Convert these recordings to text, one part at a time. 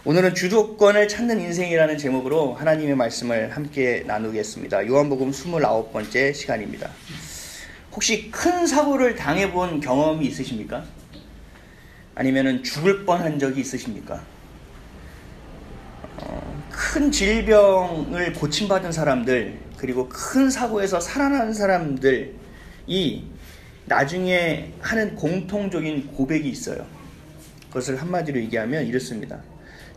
오늘은 주도권을 찾는 인생이라는 제목으로 하나님의 말씀을 함께 나누겠습니다. 요한복음 29번째 시간입니다. 혹시 큰 사고를 당해본 경험이 있으십니까? 아니면 죽을 뻔한 적이 있으십니까? 큰 질병을 고침받은 사람들, 그리고 큰 사고에서 살아난 사람들이 나중에 하는 공통적인 고백이 있어요. 그것을 한마디로 얘기하면 이렇습니다.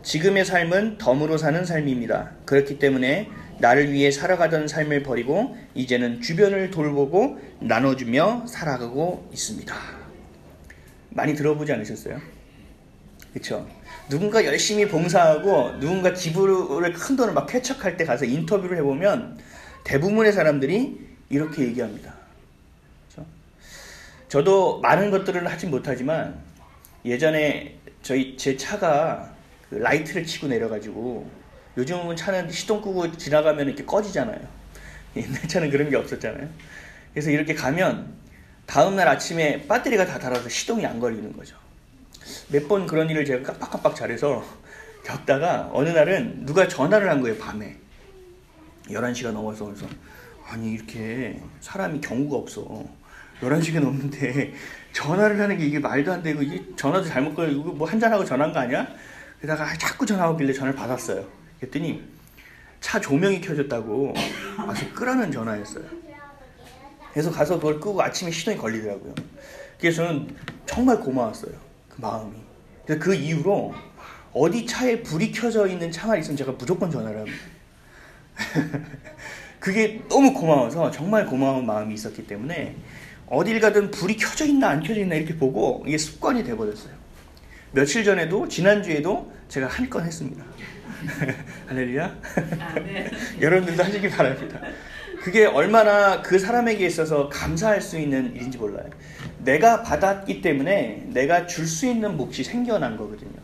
지금의 삶은 덤으로 사는 삶입니다. 그렇기 때문에 나를 위해 살아가던 삶을 버리고 이제는 주변을 돌보고 나눠주며 살아가고 있습니다. 많이 들어보지 않으셨어요? 그렇죠? 누군가 열심히 봉사하고 누군가 기부를 큰 돈을 막 쾌척할 때 가서 인터뷰를 해보면 대부분의 사람들이 이렇게 얘기합니다. 그렇죠? 저도 많은 것들을 하진 못하지만 예전에 제 차가 그 라이트를 치고 내려가지고, 요즘은 차는 시동 끄고 지나가면 이렇게 꺼지잖아요. 옛날 차는 그런 게 없었잖아요. 그래서 이렇게 가면 다음날 아침에 배터리가 다 닳아서 시동이 안 걸리는 거죠. 몇 번 그런 일을 제가 깜빡깜빡 잘해서 겪다가 어느 날은 누가 전화를 한 거예요. 밤에 11시가 넘어서. 그래서 아니 이렇게 사람이 경우가 없어. 11시가 넘는데 전화를 하는 게 이게 말도 안 되고, 이게 전화도 잘못 걸려. 이거 뭐 한잔하고 전화한 거 아니야? 그러다가 자꾸 전화 오길래 전화를 받았어요. 그랬더니 차 조명이 켜졌다고 와서 끄라는 전화였어요. 그래서 가서 그걸 끄고 아침에 시동이 걸리더라고요. 그래서 저는 정말 고마웠어요. 그 마음이. 그래서 그 이후로 어디 차에 불이 켜져 있는 차만 있으면 제가 무조건 전화를 합니다. 그게 너무 고마워서, 정말 고마운 마음이 있었기 때문에 어딜 가든 불이 켜져 있나 안 켜져 있나 이렇게 보고, 이게 습관이 돼버렸어요. 며칠 전에도, 지난주에도 제가 한 건 했습니다. 할렐루야. 네. 여러분들도 하시기 바랍니다. 그게 얼마나 그 사람에게 있어서 감사할 수 있는 일인지 몰라요. 내가 받았기 때문에 내가 줄 수 있는 몫이 생겨난 거거든요.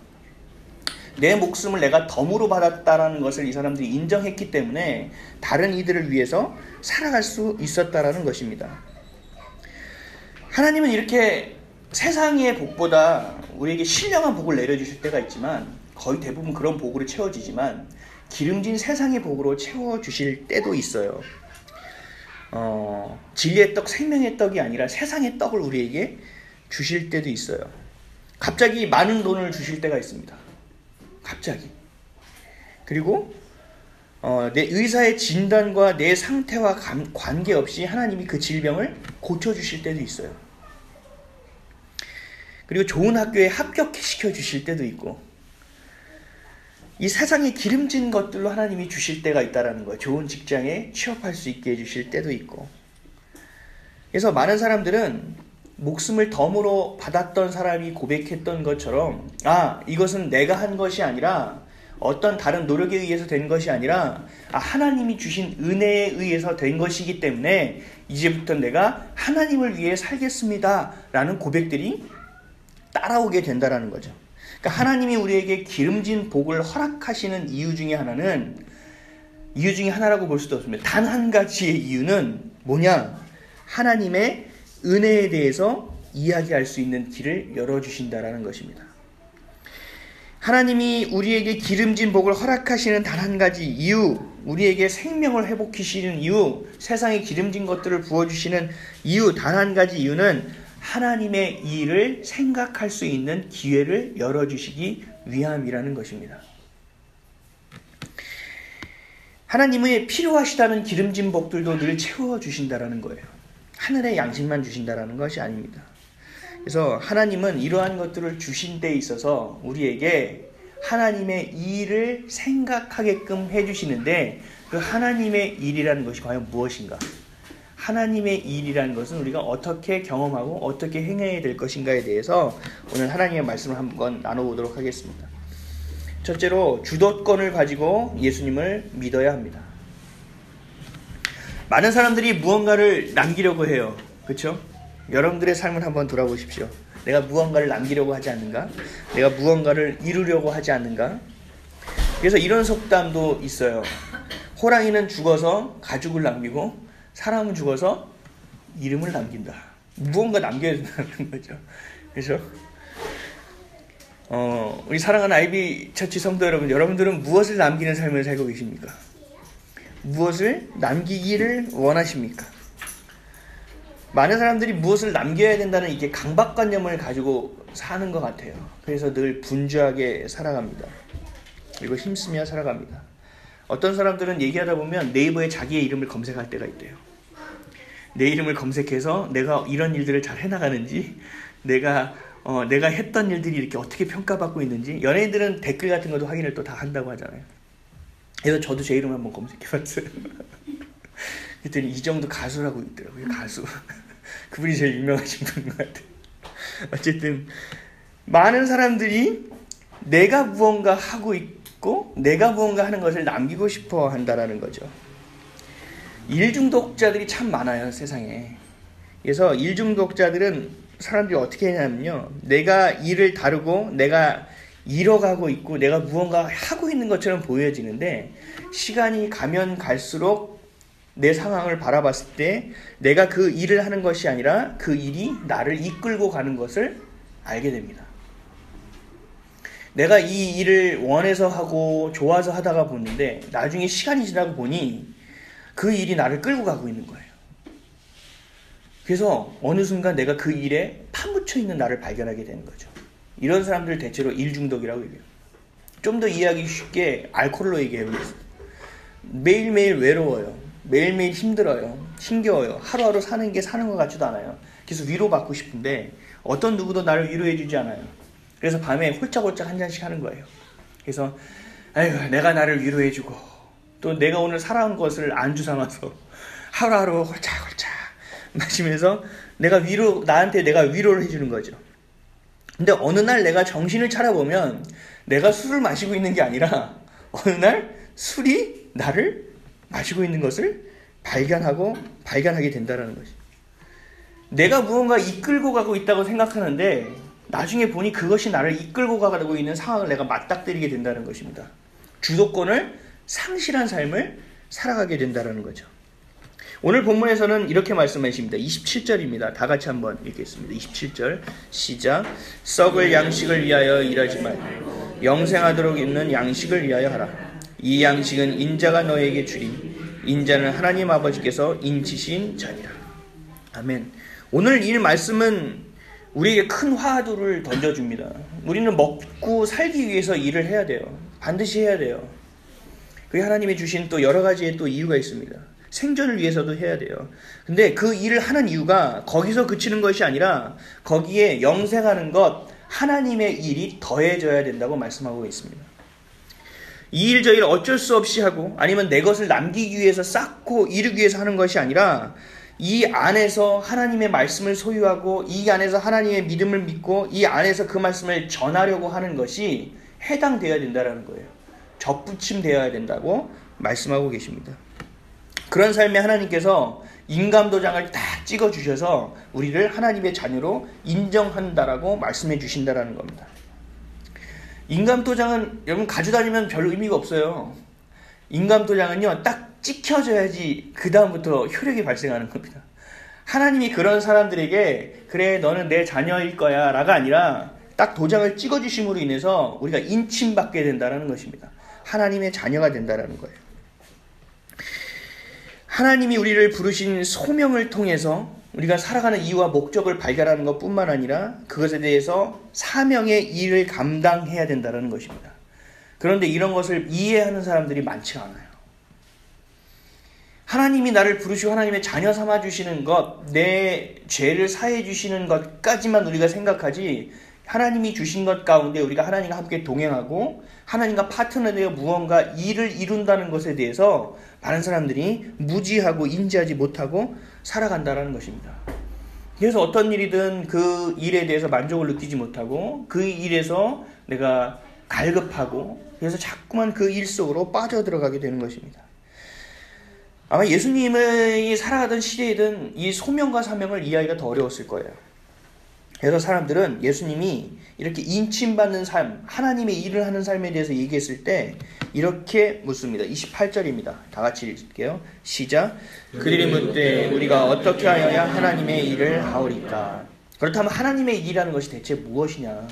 내 목숨을 내가 덤으로 받았다라는 것을 이 사람들이 인정했기 때문에 다른 이들을 위해서 살아갈 수 있었다라는 것입니다. 하나님은 이렇게 세상의 복보다 우리에게 신령한 복을 내려주실 때가 있지만, 거의 대부분 그런 복으로 채워지지만 기름진 세상의 복으로 채워주실 때도 있어요. 진리의 떡, 생명의 떡이 아니라 세상의 떡을 우리에게 주실 때도 있어요. 갑자기 많은 돈을 주실 때가 있습니다. 갑자기. 그리고 내 의사의 진단과 내 상태와 관계없이 하나님이 그 질병을 고쳐주실 때도 있어요. 그리고 좋은 학교에 합격시켜 주실 때도 있고, 이 세상에 기름진 것들로 하나님이 주실 때가 있다라는 거예요. 좋은 직장에 취업할 수 있게 해주실 때도 있고. 그래서 많은 사람들은 목숨을 덤으로 받았던 사람이 고백했던 것처럼, 이것은 내가 한 것이 아니라, 어떤 다른 노력에 의해서 된 것이 아니라 하나님이 주신 은혜에 의해서 된 것이기 때문에 이제부터 내가 하나님을 위해 살겠습니다 라는 고백들이 따라오게 된다라는 거죠. 그러니까 하나님이 우리에게 기름진 복을 허락하시는 이유 중에 하나라고 볼 수도 없습니다. 단 한 가지의 이유는 뭐냐? 하나님의 은혜에 대해서 이야기할 수 있는 길을 열어주신다라는 것입니다. 하나님이 우리에게 기름진 복을 허락하시는 단 한 가지 이유, 우리에게 생명을 회복하시는 이유, 세상에 기름진 것들을 부어주시는 이유, 단 한 가지 이유는 하나님의 일을 생각할 수 있는 기회를 열어주시기 위함이라는 것입니다. 하나님의 필요하시다는 기름진 복들도 늘 채워주신다라는 거예요. 하늘의 양식만 주신다라는 것이 아닙니다. 그래서 하나님은 이러한 것들을 주신 데 있어서 우리에게 하나님의 일을 생각하게끔 해주시는데, 그 하나님의 일이라는 것이 과연 무엇인가? 하나님의 일이라는 것은 우리가 어떻게 경험하고 어떻게 행해야 될 것인가에 대해서 오늘 하나님의 말씀을 한번 나눠보도록 하겠습니다. 첫째로, 주도권을 가지고 예수님을 믿어야 합니다. 많은 사람들이 무언가를 남기려고 해요. 그렇죠? 여러분들의 삶을 한번 돌아보십시오. 내가 무언가를 남기려고 하지 않는가? 내가 무언가를 이루려고 하지 않는가? 그래서 이런 속담도 있어요. 호랑이는 죽어서 가죽을 남기고 사람은 죽어서 이름을 남긴다. 무언가 남겨야 된다는 거죠. 그래서 우리 사랑하는 아이비 처치 성도 여러분, 여러분들은 무엇을 남기는 삶을 살고 계십니까? 무엇을 남기기를 원하십니까? 많은 사람들이 무엇을 남겨야 된다는 이게 강박관념을 가지고 사는 것 같아요. 그래서 늘 분주하게 살아갑니다. 그리고 힘쓰며 살아갑니다. 어떤 사람들은 얘기하다 보면 네이버에 자기의 이름을 검색할 때가 있대요. 내 이름을 검색해서 내가 이런 일들을 잘 해나가는지, 내가 했던 일들이 이렇게 어떻게 평가받고 있는지, 연예인들은 댓글 같은 것도 확인을 또 다 한다고 하잖아요. 그래서 저도 제 이름 한번 검색해봤어요. 그랬더니 이정도 가수라고 있더라고요. 가수. 그분이 제일 유명하신 분인 것 같아요. 어쨌든 많은 사람들이 내가 무언가 하고 있고 내가 무언가 하는 것을 남기고 싶어 한다라는 거죠. 일중독자들이 참 많아요, 세상에. 그래서 일중독자들은 사람들이 어떻게 하냐면요, 내가 일을 다루고 내가 이뤄가고 있고 내가 무언가 하고 있는 것처럼 보여지는데, 시간이 가면 갈수록 내 상황을 바라봤을 때 내가 그 일을 하는 것이 아니라 그 일이 나를 이끌고 가는 것을 알게 됩니다. 내가 이 일을 원해서 하고 좋아서 하다가 보는데 나중에 시간이 지나고 보니 그 일이 나를 끌고 가고 있는 거예요. 그래서 어느 순간 내가 그 일에 파묻혀 있는 나를 발견하게 되는 거죠. 이런 사람들 대체로 일중독이라고 얘기해요. 좀 더 이해하기 쉽게 알코올로 얘기해보겠습니다. 매일매일 외로워요. 매일매일 힘들어요. 힘겨워요. 하루하루 사는 게 사는 것 같지도 않아요. 그래서 위로받고 싶은데 어떤 누구도 나를 위로해주지 않아요. 그래서 밤에 홀짝홀짝 한 잔씩 하는 거예요. 그래서 아이고, 내가 나를 위로해주고 또 내가 오늘 살아온 것을 안주 삼아서 하루하루 홀짝홀짝 마시면서 나한테 내가 위로를 해주는 거죠. 근데 어느 날 내가 정신을 차려보면 내가 술을 마시고 있는 게 아니라 어느 날 술이 나를 마시고 있는 것을 발견하게 된다는 거죠. 내가 무언가 이끌고 가고 있다고 생각하는데 나중에 보니 그것이 나를 이끌고 가고 있는 상황을 내가 맞닥뜨리게 된다는 것입니다. 주도권을 상실한 삶을 살아가게 된다는 거죠. 오늘 본문에서는 이렇게 말씀하십니다. 27절입니다. 다 같이 한번 읽겠습니다. 27절 시작. 썩을 양식을 위하여 일하지 말고 영생하도록 있는 양식을 위하여 하라. 이 양식은 인자가 너에게 주리. 인자는 하나님 아버지께서 인치신 자니라. 아멘. 오늘 이 말씀은 우리에게 큰 화두를 던져줍니다. 우리는 먹고 살기 위해서 일을 해야 돼요. 반드시 해야 돼요. 그게 하나님이 주신 또 여러 가지의 또 이유가 있습니다. 생존을 위해서도 해야 돼요. 근데 그 일을 하는 이유가 거기서 그치는 것이 아니라 거기에 영생하는 것, 하나님의 일이 더해져야 된다고 말씀하고 있습니다. 이 일 저 일 어쩔 수 없이 하고 아니면 내 것을 남기기 위해서 쌓고 이루기 위해서 하는 것이 아니라 이 안에서 하나님의 말씀을 소유하고 이 안에서 하나님의 믿음을 믿고 이 안에서 그 말씀을 전하려고 하는 것이 해당되어야 된다는 거예요. 접붙임되어야 된다고 말씀하고 계십니다. 그런 삶에 하나님께서 인감도장을 다 찍어주셔서 우리를 하나님의 자녀로 인정한다라고 말씀해 주신다라는 겁니다. 인감도장은 여러분 가져다니면 별 의미가 없어요. 인감도장은요, 딱 찍혀져야지 그 다음부터 효력이 발생하는 겁니다. 하나님이 그런 사람들에게 그래 너는 내 자녀일 거야 라가 아니라 딱 도장을 찍어주심으로 인해서 우리가 인침받게 된다는 것입니다. 하나님의 자녀가 된다는 거예요. 하나님이 우리를 부르신 소명을 통해서 우리가 살아가는 이유와 목적을 발견하는 것뿐만 아니라 그것에 대해서 사명의 일을 감당해야 된다는 것입니다. 그런데 이런 것을 이해하는 사람들이 많지 않아요. 하나님이 나를 부르시고 하나님의 자녀 삼아주시는 것, 내 죄를 사해 주시는 것까지만 우리가 생각하지, 하나님이 주신 것 가운데 우리가 하나님과 함께 동행하고 하나님과 파트너되어 무언가 일을 이룬다는 것에 대해서 많은 사람들이 무지하고 인지하지 못하고 살아간다는 것입니다. 그래서 어떤 일이든 그 일에 대해서 만족을 느끼지 못하고 그 일에서 내가 갈급하고 그래서 자꾸만 그 일 속으로 빠져들어가게 되는 것입니다. 아마 예수님이 살아가던 시대에는 이 소명과 사명을 이해하기가 더 어려웠을 거예요. 그래서 사람들은 예수님이 이렇게 인침받는 삶, 하나님의 일을 하는 삶에 대해서 얘기했을 때 이렇게 묻습니다. 28절입니다. 다 같이 읽을게요. 시작. 그들이 묻되 우리가 어떻게 하여야 하나님의 일을 하오리까? 그렇다면 하나님의 일이라는 것이 대체 무엇이냐?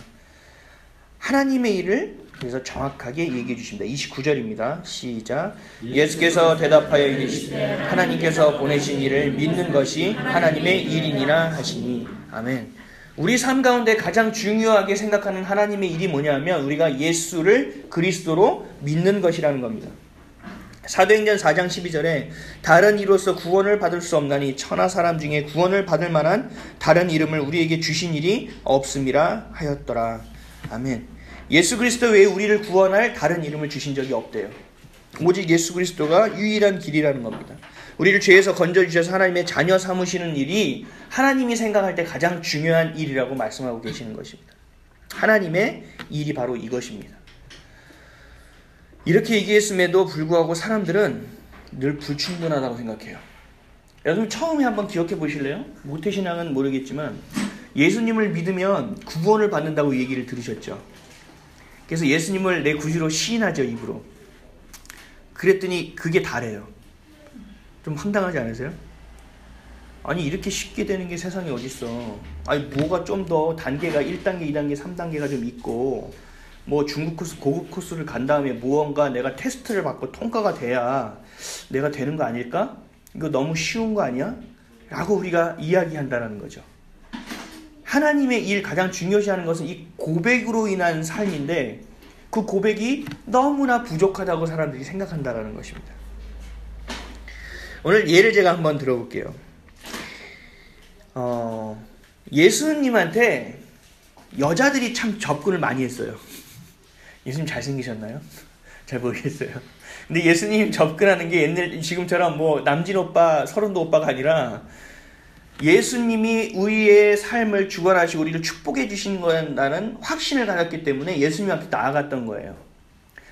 하나님의 일을 그래서 정확하게 얘기해 주십니다. 29절입니다. 시작. 예수께서 대답하여 이르시되 하나님께서 보내신 일을 믿는 것이 하나님의 일이니라 하시니. 아멘. 우리 삶 가운데 가장 중요하게 생각하는 하나님의 일이 뭐냐면 우리가 예수를 그리스도로 믿는 것이라는 겁니다. 사도행전 4장 12절에 다른 이로서 구원을 받을 수 없나니 천하 사람 중에 구원을 받을 만한 다른 이름을 우리에게 주신 일이 없음이라 하였더라. 아멘. 예수 그리스도 외에 우리를 구원할 다른 이름을 주신 적이 없대요. 오직 예수 그리스도가 유일한 길이라는 겁니다. 우리를 죄에서 건져주셔서 하나님의 자녀 삼으시는 일이 하나님이 생각할 때 가장 중요한 일이라고 말씀하고 계시는 것입니다. 하나님의 일이 바로 이것입니다. 이렇게 얘기했음에도 불구하고 사람들은 늘 불충분하다고 생각해요. 여러분 처음에 한번 기억해 보실래요? 모태신앙은 모르겠지만 예수님을 믿으면 구원을 받는다고 얘기를 들으셨죠. 그래서 예수님을 내 구주로 시인하죠, 입으로. 그랬더니 그게 다래요. 좀 황당하지 않으세요? 아니 이렇게 쉽게 되는 게 세상에 어딨어. 아니 뭐가 좀 더 단계가 1단계, 2단계, 3단계가 좀 있고 뭐 중급 코스, 고급 코스를 간 다음에 무언가 내가 테스트를 받고 통과가 돼야 내가 되는 거 아닐까? 이거 너무 쉬운 거 아니야? 라고 우리가 이야기한다는 거죠. 하나님의 일 가장 중요시하는 것은 이 고백으로 인한 삶인데 그 고백이 너무나 부족하다고 사람들이 생각한다는 것입니다. 오늘 예를 제가 한번 들어볼게요. 예수님한테 여자들이 참 접근을 많이 했어요. 예수님 잘생기셨나요? 잘 모르겠어요. 근데 예수님 접근하는 게 옛날 지금처럼 뭐 남진 오빠, 서른도 오빠가 아니라 예수님이 우리의 삶을 주관하시고 우리를 축복해 주신 거라는 확신을 가졌기 때문에 예수님 앞에 나아갔던 거예요.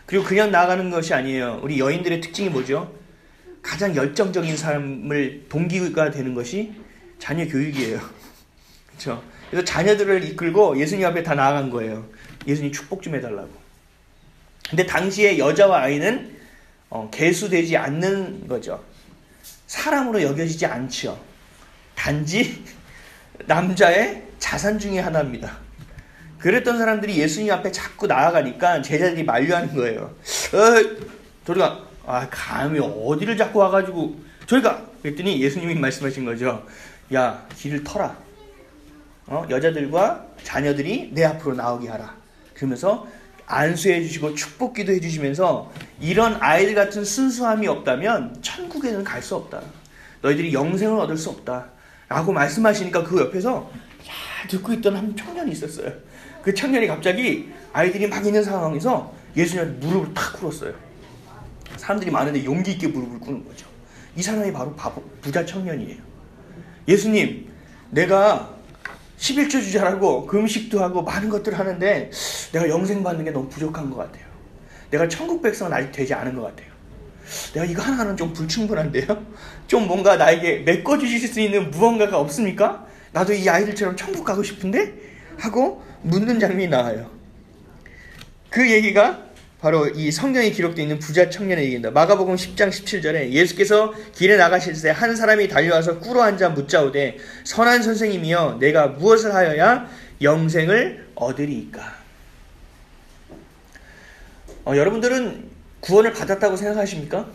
그리고 그냥 나아가는 것이 아니에요. 우리 여인들의 특징이 뭐죠? 가장 열정적인 삶을 동기가 되는 것이 자녀 교육이에요. 그렇죠? 그래서 자녀들을 이끌고 예수님 앞에 다 나아간 거예요. 예수님 축복 좀 해달라고. 근데 당시에 여자와 아이는 계수되지 않는 거죠. 사람으로 여겨지지 않죠. 단지 남자의 자산 중에 하나입니다. 그랬던 사람들이 예수님 앞에 자꾸 나아가니까 제자들이 만류하는 거예요. 저리 가. 감히 어디를 자꾸 와가지고 저리 가. 그랬더니 예수님이 말씀하신 거죠. 야, 길을 터라. 여자들과 자녀들이 내 앞으로 나오게 하라. 그러면서 안수해 주시고 축복기도 해주시면서 이런 아이들 같은 순수함이 없다면 천국에는 갈 수 없다. 너희들이 영생을 얻을 수 없다. 라고 말씀하시니까 그 옆에서 잘 듣고 있던 한 청년이 있었어요. 그 청년이 갑자기 아이들이 막 있는 상황에서 예수님한테 무릎을 탁 꿇었어요. 사람들이 많은데 용기 있게 무릎을 꿇는 거죠. 이 사람이 바로 부자 청년이에요. 예수님, 내가 11조 주자라고 금식도 하고 많은 것들을 하는데 내가 영생 받는 게 너무 부족한 것 같아요. 내가 천국 백성은 아직 되지 않은 것 같아요. 내가 이거 하나는 좀 불충분한데요? 좀 뭔가 나에게 메꿔주실 수 있는 무언가가 없습니까? 나도 이 아이들처럼 천국 가고 싶은데? 하고 묻는 장면이 나와요. 그 얘기가 바로 이 성경에 기록되어 있는 부자 청년의 얘기입니다. 마가복음 10장 17절에 예수께서 길에 나가실 때 한 사람이 달려와서 꿇어 앉아 묻자오되 선한 선생님이여 내가 무엇을 하여야 영생을 얻으리이까? 여러분들은 구원을 받았다고 생각하십니까?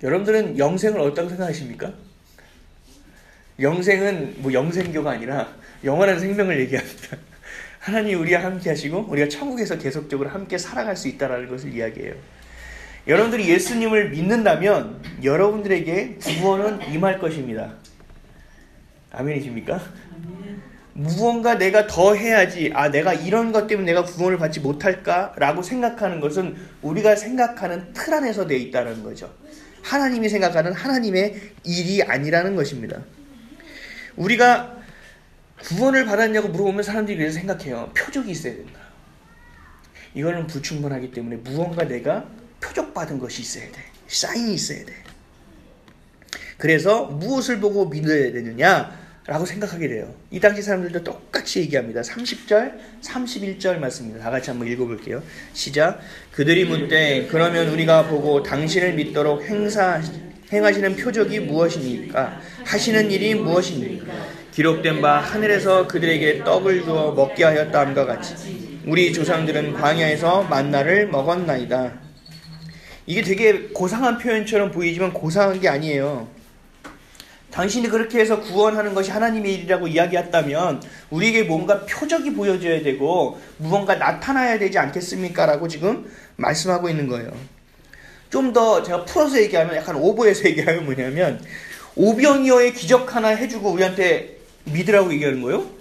여러분들은 영생을 얻었다고 생각하십니까? 영생은 뭐 영생교가 아니라 영원한 생명을 얘기합니다. 하나님 우리와 함께 하시고 우리가 천국에서 계속적으로 함께 살아갈 수 있다는 것을 이야기해요. 여러분들이 예수님을 믿는다면 여러분들에게 구원은 임할 것입니다. 아멘이십니까? 무언가 내가 더 해야지, 내가 이런 것 때문에 내가 구원을 받지 못할까라고 생각하는 것은 우리가 생각하는 틀 안에서 되어 있다는 거죠. 하나님이 생각하는 하나님의 일이 아니라는 것입니다. 우리가 구원을 받았냐고 물어보면 사람들이 그래서 생각해요. 표적이 있어야 된다. 이거는 불충분하기 때문에 무언가 내가 표적받은 것이 있어야 돼. 사인이 있어야 돼. 그래서 무엇을 보고 믿어야 되느냐라고 생각하게 돼요. 이 당시 사람들도 똑같이 얘기합니다. 30절, 31절 말씀입니다. 다 같이 한번 읽어볼게요. 시작. 그들이 묻되 그러면 우리가 보고 당신을 믿도록 행하시는 표적이 무엇입니까? 하시는 일이 무엇입니까? 기록된 바 하늘에서 그들에게 떡을 주어 먹게 하였다함과 같이 우리 조상들은 광야에서 만나를 먹었나이다. 이게 되게 고상한 표현처럼 보이지만 고상한 게 아니에요. 당신이 그렇게 해서 구원하는 것이 하나님의 일이라고 이야기했다면 우리에게 뭔가 표적이 보여져야 되고 무언가 나타나야 되지 않겠습니까? 라고 지금 말씀하고 있는 거예요. 좀 더 제가 풀어서 얘기하면, 약간 오버해서 얘기하면 뭐냐면, 오병이어의 기적 하나 해주고 우리한테 믿으라고 얘기하는 거예요.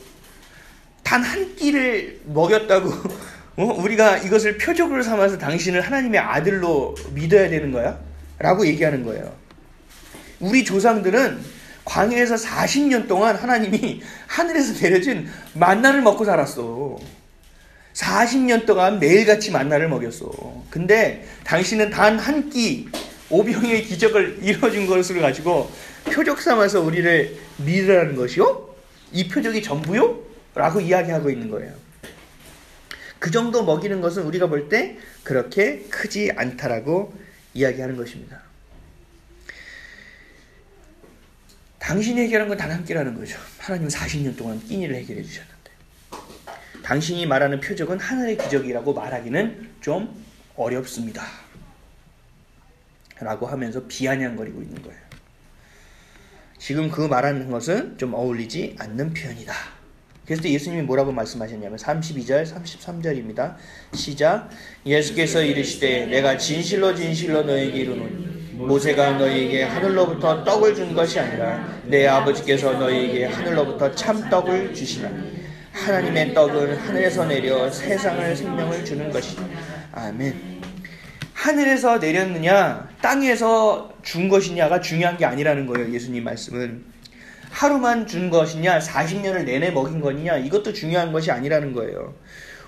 단 한 끼를 먹였다고 우리가 이것을 표적으로 삼아서 당신을 하나님의 아들로 믿어야 되는 거야? 라고 얘기하는 거예요. 우리 조상들은 광야에서 40년 동안 하나님이 하늘에서 내려진 만나를 먹고 살았어. 40년 동안 매일같이 만나를 먹였어. 근데 당신은 단 한 끼 오병이어의 기적을 이뤄준 것을 가지고 표적 삼아서 우리를 믿으라는 것이요? 이 표적이 전부요? 라고 이야기하고 있는 거예요. 그 정도 먹이는 것은 우리가 볼 때 그렇게 크지 않다라고 이야기하는 것입니다. 당신이 해결한 건 단 한 끼라는 거죠. 하나님은 40년 동안 끼니를 해결해 주셨는데, 당신이 말하는 표적은 하늘의 기적이라고 말하기는 좀 어렵습니다. 라고 하면서 비아냥거리고 있는 거예요. 지금 그 말하는 것은 좀 어울리지 않는 표현이다. 그래서 예수님이 뭐라고 말씀하셨냐면 32절, 33절입니다. 시작. 예수께서 이르시되 내가 진실로 진실로 너에게 이르노니 모세가 너희에게 하늘로부터 떡을 준 것이 아니라 내 아버지께서 너희에게 하늘로부터 참떡을 주시나니 하나님의 떡은 하늘에서 내려 세상을 생명을 주는 것이다. 아멘. 하늘에서 내렸느냐 땅에서 준 것이냐가 중요한 게 아니라는 거예요. 예수님 말씀은. 하루만 준 것이냐 40년을 내내 먹인 거냐 이것도 중요한 것이 아니라는 거예요.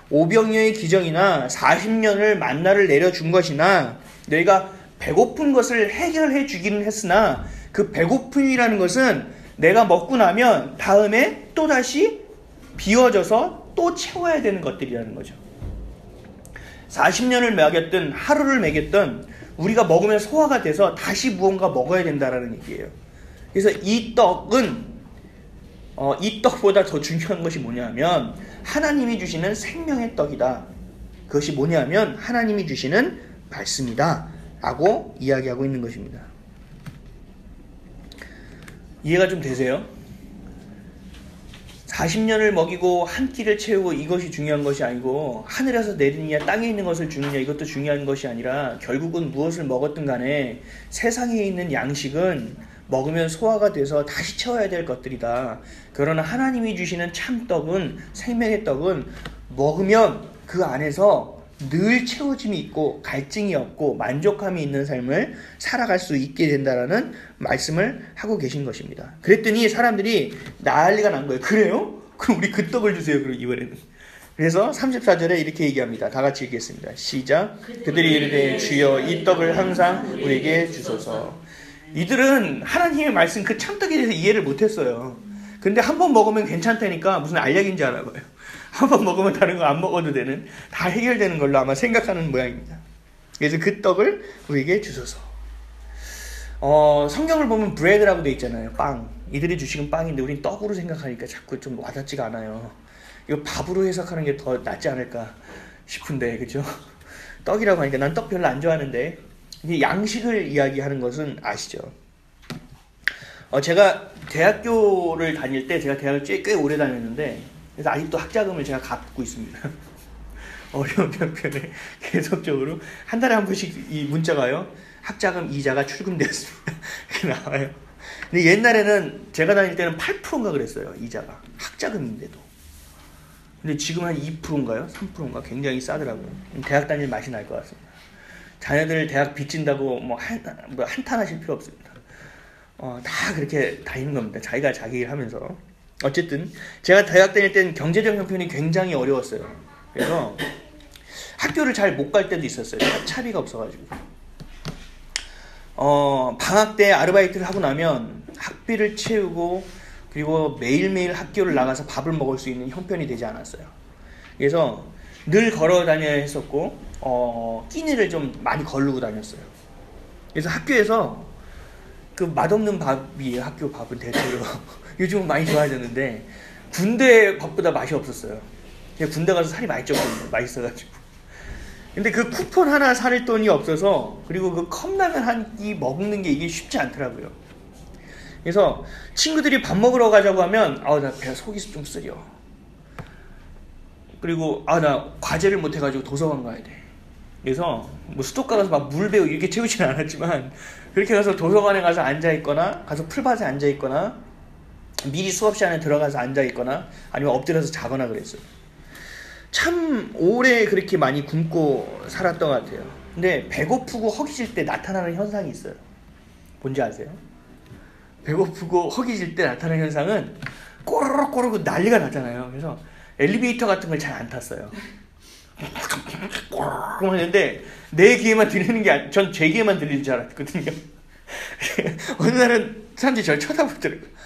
오병이어의 기적이나 40년을 만나를 내려준 것이나 너희가 배고픈 것을 해결해 주기는 했으나 그 배고픔이라는 것은 내가 먹고 나면 다음에 또다시 비워져서 또 채워야 되는 것들이라는 거죠. 40년을 먹였든 하루를 먹였든 우리가 먹으면 소화가 돼서 다시 무언가 먹어야 된다라는 얘기예요. 그래서 이 떡은 이 떡보다 더 중요한 것이 뭐냐면 하나님이 주시는 생명의 떡이다. 그것이 뭐냐면 하나님이 주시는 말씀이다 라고 이야기하고 있는 것입니다. 이해가 좀 되세요? 40년을 먹이고 한 끼를 채우고 이것이 중요한 것이 아니고 하늘에서 내리느냐 땅에 있는 것을 주느냐 이것도 중요한 것이 아니라 결국은 무엇을 먹었든 간에 세상에 있는 양식은 먹으면 소화가 돼서 다시 채워야 될 것들이다. 그러나 하나님이 주시는 참떡은, 생명의 떡은 먹으면 그 안에서 늘 채워짐이 있고 갈증이 없고 만족함이 있는 삶을 살아갈 수 있게 된다라는 말씀을 하고 계신 것입니다. 그랬더니 사람들이 난리가 난 거예요. 그래요? 그럼 우리 그 떡을 주세요. 그럼 이번에는. 그래서 34절에 이렇게 얘기합니다. 다 같이 읽겠습니다. 시작. 그들이 이르되 주여 이 떡을 항상 우리에게 주소서. 이들은 하나님의 말씀 그 참떡에 대해서 이해를 못했어요. 근데 한 번 먹으면 괜찮다니까 무슨 알약인지 알아봐요. 한 번 먹으면 다른 거 안 먹어도 되는, 다 해결되는 걸로 아마 생각하는 모양입니다. 그래서 그 떡을 우리에게 주소서. 성경을 보면 브레드라고 돼 있잖아요. 빵. 이들이 주시는 빵인데 우린 떡으로 생각하니까 자꾸 좀 와닿지가 않아요. 이거 밥으로 해석하는 게 더 낫지 않을까 싶은데, 그죠? 떡이라고 하니까 난 떡 별로 안 좋아하는데, 양식을 이야기하는 것은 아시죠? 제가 대학교를 다닐 때, 제가 대학을 꽤 오래 다녔는데, 그래서 아직도 학자금을 제가 갚고 있습니다. 어려운 편편에 계속적으로 한 달에 한 번씩 이 문자가 와요. 학자금 이자가 출금되었습니다. 이렇게 나와요. 근데 옛날에는 제가 다닐 때는 8%인가 그랬어요. 이자가. 학자금인데도. 근데 지금 한 2%인가요? 3%인가? 굉장히 싸더라고요. 대학 다닐 맛이 날 것 같습니다. 자녀들 대학 빚진다고 한탄하실 필요 없습니다. 다 그렇게 다니는 겁니다. 자기가 자기 일 하면서. 어쨌든 제가 대학 다닐 때는 경제적 형편이 굉장히 어려웠어요. 그래서 학교를 잘 못 갈 때도 있었어요. 차비가 없어가지고. 방학 때 아르바이트를 하고 나면 학비를 채우고 그리고 매일매일 학교를 나가서 밥을 먹을 수 있는 형편이 되지 않았어요. 그래서 늘 걸어 다녀야 했었고 끼니를 좀 많이 거르고 다녔어요. 그래서 학교에서 그 맛없는 밥이에요. 학교 밥은 대체로. 요즘은 많이 좋아졌는데 군대 밥보다 맛이 없었어요. 그냥 군대 가서 살이 많이 쪘거든요. 맛있어가지고. 근데 그 쿠폰 하나 살 돈이 없어서, 그리고 그 컵라면 한 끼 먹는 게 이게 쉽지 않더라고요. 그래서 친구들이 밥 먹으러 가자고 하면 나 배 속이 좀 쓰려. 그리고 나 과제를 못 해가지고 도서관 가야 돼. 그래서 뭐 수도가 가서 막 물 배우 이렇게 채우지는 않았지만 그렇게 가서 도서관에 가서 앉아 있거나, 가서 풀밭에 앉아 있거나, 미리 수업 시간에 들어가서 앉아 있거나, 아니면 엎드려서 자거나 그랬어요. 참 오래 그렇게 많이 굶고 살았던 것 같아요. 근데 배고프고 허기질 때 나타나는 현상이 있어요. 뭔지 아세요? 배고프고 허기질 때 나타나는 현상은 꼬르륵 난리가 나잖아요. 그래서 엘리베이터 같은 걸 잘 안 탔어요. 꼬르륵 하는데 내 귀에만 들리는 게, 전 제 귀에만 들리는 줄 알았거든요. 어느 날은 사람들이 저를 쳐다보더라고요.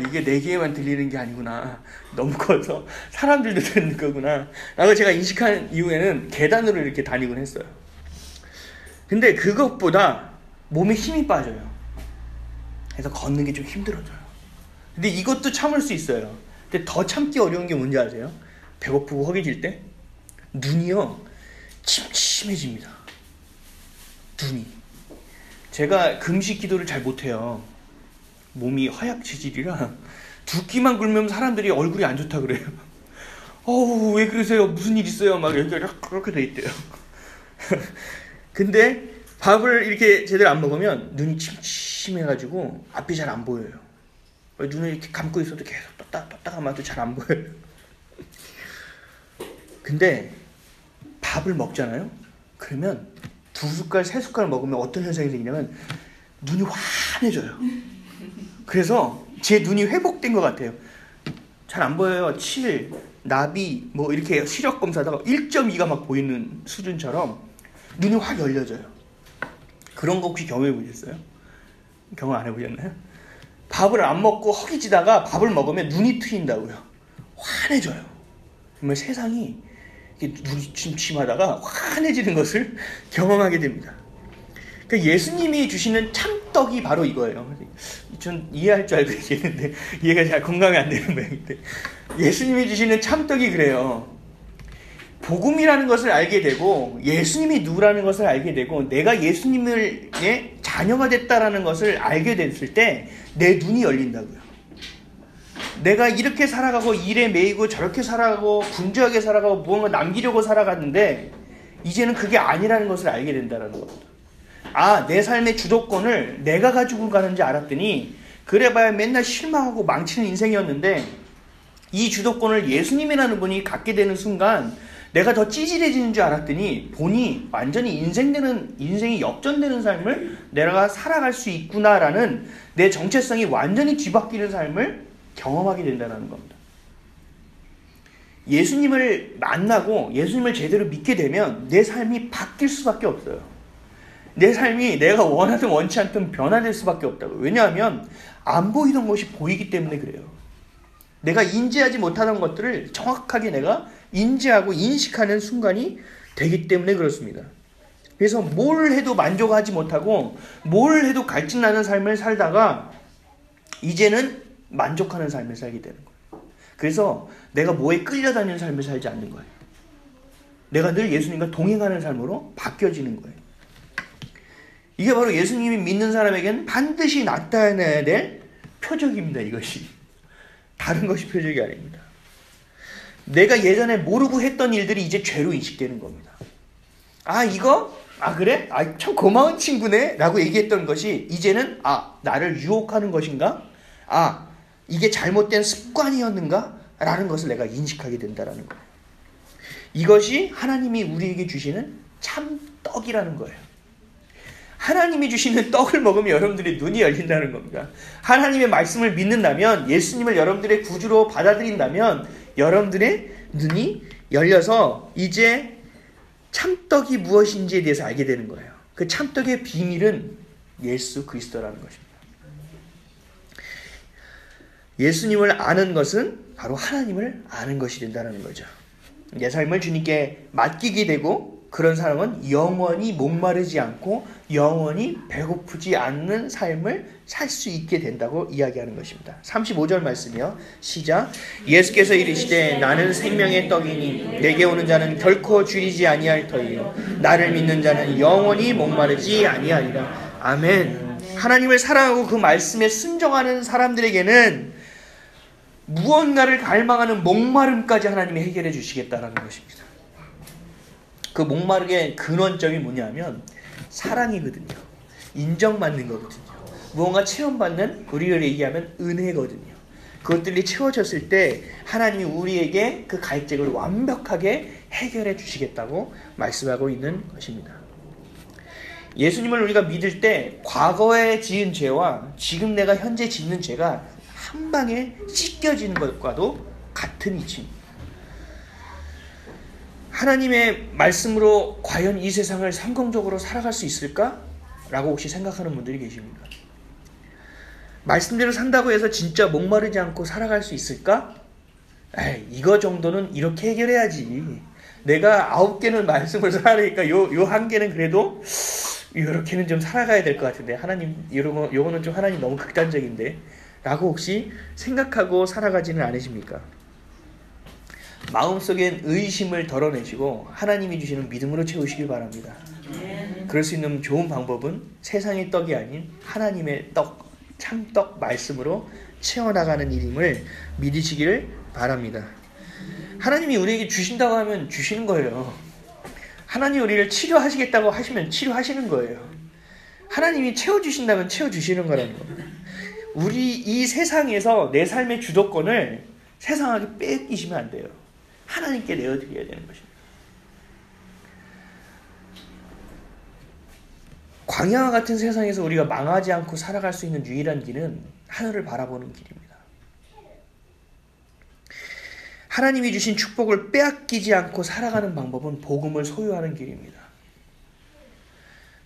이게 내 귀에만 들리는 게 아니구나. 너무 커서 사람들도 듣는 거구나 라고 제가 인식한 이후에는 계단으로 이렇게 다니곤 했어요. 근데 그것보다 몸에 힘이 빠져요. 그래서 걷는 게 좀 힘들어져요. 근데 이것도 참을 수 있어요. 근데 더 참기 어려운 게 뭔지 아세요? 배고프고 허기질 때 눈이요 침침해집니다. 눈이. 제가 금식 기도를 잘 못해요. 몸이 허약 체질이라 두 끼만 굶으면 사람들이 얼굴이 안 좋다 그래요. 왜 그러세요? 무슨 일 있어요? 막 이렇게 돼 있대요. 근데 밥을 이렇게 제대로 안 먹으면 눈이 침침해가지고 앞이 잘 안 보여요. 눈을 이렇게 감고 있어도 계속 떴다 하면 잘 안 보여요. 근데 밥을 먹잖아요? 그러면 2숟갈, 3숟갈 먹으면 어떤 현상이 생기냐면 눈이 환해져요. 그래서 제 눈이 회복된 것 같아요. 잘 안 보여요. 7, 나비 뭐 이렇게 시력 검사하다가 1.2가 막 보이는 수준처럼 눈이 확 열려져요. 그런 거 혹시 경험해 보셨어요? 경험 안 해보셨나요? 밥을 안 먹고 허기지다가 밥을 먹으면 눈이 트인다고요. 환해져요. 정말 세상이 눈이 침침하다가 환해지는 것을 경험하게 됩니다. 그러니까 예수님이 주시는 참떡이 바로 이거예요. 전 이해할 줄 알고 얘기했는데 이해가 잘 공감이 안 되는 모양인데, 예수님이 주시는 참떡이 그래요. 복음이라는 것을 알게 되고, 예수님이 누구라는 것을 알게 되고, 내가 예수님의 자녀가 됐다라는 것을 알게 됐을 때 내 눈이 열린다고요. 내가 이렇게 살아가고 일에 매이고 저렇게 살아가고 분주하게 살아가고 무언가 남기려고 살아갔는데 이제는 그게 아니라는 것을 알게 된다는 겁니다. 내 삶의 주도권을 내가 가지고 가는지 알았더니 그래봐야 맨날 실망하고 망치는 인생이었는데, 이 주도권을 예수님이라는 분이 갖게 되는 순간 내가 더 찌질해지는 줄 알았더니 보니 완전히 인생이 역전되는 삶을 내가 살아갈 수 있구나라는, 내 정체성이 완전히 뒤바뀌는 삶을 경험하게 된다는 겁니다. 예수님을 만나고 예수님을 제대로 믿게 되면 내 삶이 바뀔 수밖에 없어요. 내 삶이 내가 원하든 원치 않든 변화될 수밖에 없다고. 왜냐하면 안 보이던 것이 보이기 때문에 그래요. 내가 인지하지 못하던 것들을 정확하게 내가 인지하고 인식하는 순간이 되기 때문에 그렇습니다. 그래서 뭘 해도 만족하지 못하고 뭘 해도 갈증나는 삶을 살다가 이제는 만족하는 삶을 살게 되는 거예요. 그래서 내가 뭐에 끌려다니는 삶을 살지 않는 거예요. 내가 늘 예수님과 동행하는 삶으로 바뀌어지는 거예요. 이게 바로 예수님이 믿는 사람에게는 반드시 나타나야 될 표적입니다. 이것이. 다른 것이 표적이 아닙니다. 내가 예전에 모르고 했던 일들이 이제 죄로 인식되는 겁니다. 그래? 참 고마운 친구네? 라고 얘기했던 것이 이제는 나를 유혹하는 것인가? 이게 잘못된 습관이었는가? 라는 것을 내가 인식하게 된다는 거예요. 이것이 하나님이 우리에게 주시는 참떡이라는 거예요. 하나님이 주시는 떡을 먹으면 여러분들의 눈이 열린다는 겁니다. 하나님의 말씀을 믿는다면, 예수님을 여러분들의 구주로 받아들인다면 여러분들의 눈이 열려서 이제 참떡이 무엇인지에 대해서 알게 되는 거예요. 그 참떡의 비밀은 예수 그리스도라는 것입니다. 예수님을 아는 것은 바로 하나님을 아는 것이 된다는 거죠. 내 삶을 주님께 맡기게 되고 그런 사람은 영원히 목마르지 않고 영원히 배고프지 않는 삶을 살 수 있게 된다고 이야기하는 것입니다. 35절 말씀이요. 시작. 예수께서 이르시되 나는 생명의 떡이니 내게 오는 자는 결코 줄이지 아니할 터이요 나를 믿는 자는 영원히 목마르지 아니하리라. 아멘. 하나님을 사랑하고 그 말씀에 순종하는 사람들에게는 무언가를 갈망하는 목마름까지 하나님이 해결해 주시겠다라는 것입니다. 그 목마르게 근원점이 뭐냐면 사랑이거든요. 인정받는 거거든요. 무언가 체험받는, 우리를 얘기하면 은혜거든요. 그것들이 채워졌을 때 하나님이 우리에게 그 갈증을 완벽하게 해결해 주시겠다고 말씀하고 있는 것입니다. 예수님을 우리가 믿을 때 과거에 지은 죄와 지금 내가 현재 짓는 죄가 한 방에 씻겨지는 것과도 같은 이치입니다. 하나님의 말씀으로 과연 이 세상을 성공적으로 살아갈 수 있을까? 라고 혹시 생각하는 분들이 계십니까? 말씀대로 산다고 해서 진짜 목마르지 않고 살아갈 수 있을까? 에이, 이거 정도는 이렇게 해결해야지. 내가 9개는 말씀을 살아내니까 요 1개는 그래도 이렇게는 좀 살아가야 될 것 같은데 하나님 요거는 좀 하나님 너무 극단적인데 라고 혹시 생각하고 살아가지는 않으십니까? 마음속엔 의심을 덜어내시고 하나님이 주시는 믿음으로 채우시길 바랍니다. 그럴 수 있는 좋은 방법은 세상의 떡이 아닌 하나님의 떡, 참떡 말씀으로 채워나가는 일임을 믿으시기를 바랍니다. 하나님이 우리에게 주신다고 하면 주시는 거예요. 하나님이 우리를 치료하시겠다고 하시면 치료하시는 거예요. 하나님이 채워주신다면 채워주시는 거라는 겁니다. 우리 이 세상에서 내 삶의 주도권을 세상에게 뺏기시면 안 돼요. 하나님께 내어드려야 되는 것입니다. 광야와 같은 세상에서 우리가 망하지 않고 살아갈 수 있는 유일한 길은 하늘을 바라보는 길입니다. 하나님이 주신 축복을 빼앗기지 않고 살아가는 방법은 복음을 소유하는 길입니다.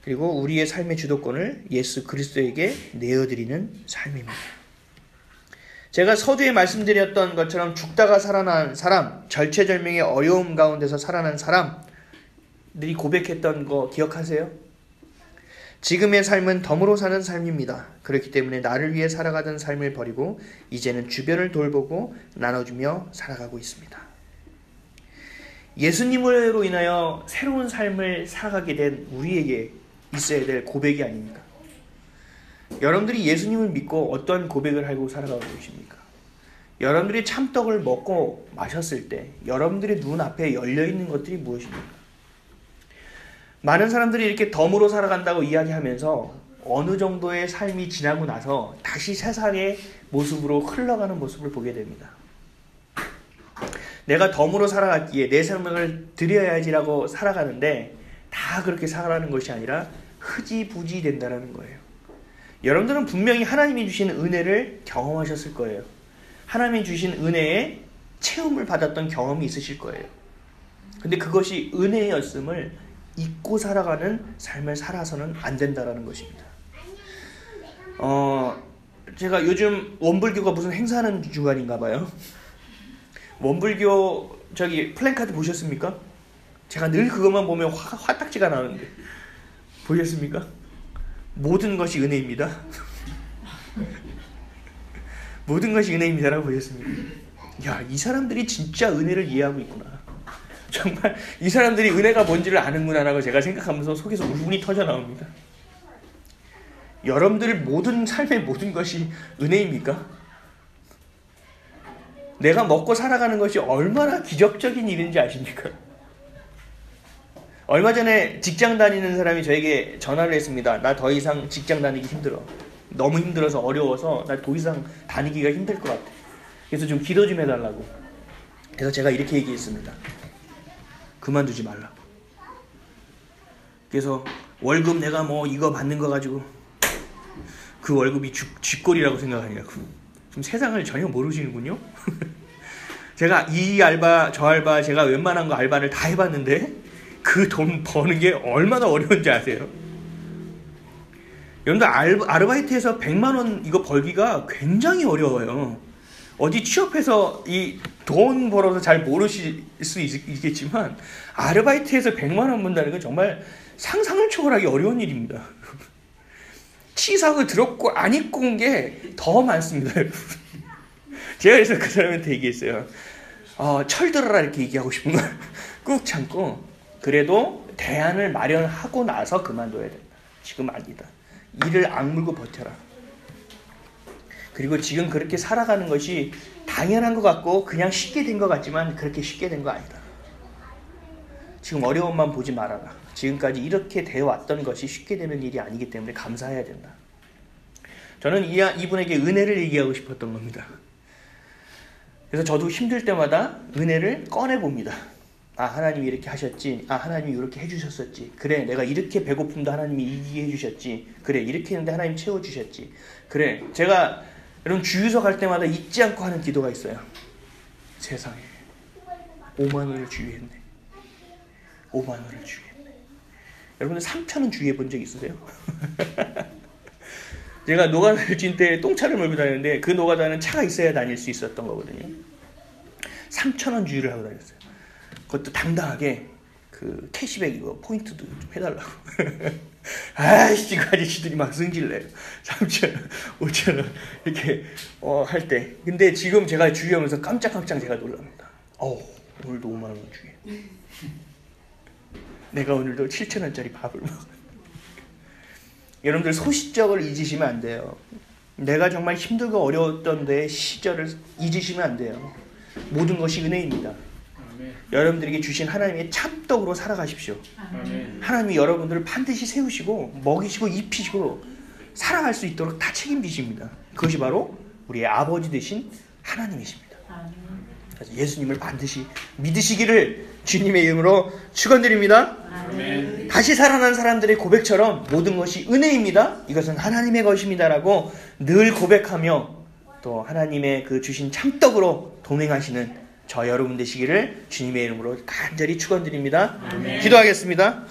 그리고 우리의 삶의 주도권을 예수 그리스도에게 내어드리는 삶입니다. 제가 서두에 말씀드렸던 것처럼 죽다가 살아난 사람, 절체절명의 어려움 가운데서 살아난 사람들이 고백했던 거 기억하세요? 지금의 삶은 덤으로 사는 삶입니다. 그렇기 때문에 나를 위해 살아가던 삶을 버리고 이제는 주변을 돌보고 나눠주며 살아가고 있습니다. 예수님으로 인하여 새로운 삶을 살아가게 된 우리에게 있어야 될 고백이 아닙니까? 여러분들이 예수님을 믿고 어떠한 고백을 하고 살아가고 계십니까? 여러분들이 참떡을 먹고 마셨을 때 여러분들의 눈앞에 열려있는 것들이 무엇입니까? 많은 사람들이 이렇게 덤으로 살아간다고 이야기하면서 어느 정도의 삶이 지나고 나서 다시 세상의 모습으로 흘러가는 모습을 보게 됩니다. 내가 덤으로 살아갔기에 내 생명을 드려야지라고 살아가는데 다 그렇게 살아가는 것이 아니라 흐지부지 된다는 거예요. 여러분들은 분명히 하나님이 주시는 은혜를 경험하셨을 거예요. 하나님이 주신 은혜에 체험을 받았던 경험이 있으실 거예요. 근데 그것이 은혜였음을 잊고 살아가는 삶을 살아서는 안 된다라는 것입니다. 제가 요즘 원불교가 무슨 행사하는 주간인가 봐요. 원불교 저기 플랜카드 보셨습니까? 제가 늘 그것만 보면 화딱지가 나는데 보셨습니까? 모든 것이 은혜입니다. 모든 것이 은혜입니다라고 보셨습니까? 야, 이 사람들이 진짜 은혜를 이해하고 있구나. 정말 이 사람들이 은혜가 뭔지를 아는구나라고 제가 생각하면서 속에서 울분이 터져 나옵니다. 여러분들 모든 삶의 모든 것이 은혜입니까? 내가 먹고 살아가는 것이 얼마나 기적적인 일인지 아십니까? 얼마 전에 직장 다니는 사람이 저에게 전화를 했습니다. 나 더 이상 직장 다니기 힘들어. 너무 힘들어서 어려워서 나 더 이상 다니기가 힘들 것 같아. 그래서 좀 기도 좀 해달라고. 그래서 제가 이렇게 얘기했습니다. 그만두지 말라고. 그래서 월급 내가 뭐 이거 받는 거 가지고 그 월급이 쥐꼬리라고 생각하냐고. 좀 세상을 전혀 모르시는군요. 제가 이 알바 저 알바 제가 웬만한 거 알바를 다 해봤는데 그 돈 버는 게 얼마나 어려운지 아세요? 여러분들 아르바이트에서 100만 원 이거 벌기가 굉장히 어려워요. 어디 취업해서 이 돈 벌어서 잘 모르실 수 있겠지만 아르바이트에서 100만 원 번다는 건 정말 상상을 초월하기 어려운 일입니다. 치사하고 더럽고 안 입고 온 게 더 많습니다. 제가 그래서 그 사람한테 얘기했어요. 철들어라 이렇게 얘기하고 싶은 걸 꾹 참고 그래도 대안을 마련하고 나서 그만둬야 된다. 지금 아니다. 이를 악물고 버텨라. 그리고 지금 그렇게 살아가는 것이 당연한 것 같고 그냥 쉽게 된 것 같지만 그렇게 쉽게 된 거 아니다. 지금 어려움만 보지 말아라. 지금까지 이렇게 되어왔던 것이 쉽게 되는 일이 아니기 때문에 감사해야 된다. 저는 이분에게 은혜를 얘기하고 싶었던 겁니다. 그래서 저도 힘들 때마다 은혜를 꺼내봅니다. 하나님이 이렇게 하셨지. 하나님이 이렇게 해주셨었지. 그래, 내가 이렇게 배고픔도 하나님이 이기게 해주셨지. 그래, 이렇게 했는데 하나님 채워주셨지. 그래, 제가 여러분 주유소 갈 때마다 잊지 않고 하는 기도가 있어요. 세상에 5만 원을 주유했네. 5만 원을 주유했네. 여러분들 3,000원 주유해 본 적 있으세요? 제가 노가다를 찐 때 똥차를 몰고 다녔는데 그 노가다는 차가 있어야 다닐 수 있었던 거거든요. 3,000원 주유를 하고 다녔어요. 그것도 당당하게 그 캐시백 이거 포인트도 좀 해달라고. 아이씨, 그 아저씨들이 막 승질내요. 3,000원, 5,000원 이렇게 할 때. 근데 지금 제가 주유하면서 깜짝깜짝 제가 놀랍니다. 오늘도 5만 원 주유해. 내가 오늘도 7,000원짜리 밥을 먹어. 여러분들 소시적을 잊으시면 안 돼요. 내가 정말 힘들고 어려웠던 내 시절을 잊으시면 안 돼요. 모든 것이 은혜입니다. 여러분들에게 주신 하나님의 참떡으로 살아가십시오. 하나님이 여러분들을 반드시 세우시고 먹이시고 입히시고 살아갈 수 있도록 다 책임지십니다. 그것이 바로 우리의 아버지 되신 하나님이십니다. 그래서 예수님을 반드시 믿으시기를 주님의 이름으로 축원드립니다. 다시 살아난 사람들의 고백처럼 모든 것이 은혜입니다. 이것은 하나님의 것입니다라고 늘 고백하며 또 하나님의 그 주신 참떡으로 동행하시는 저 여러분 되시기를 주님의 이름으로 간절히 축원드립니다. 기도하겠습니다.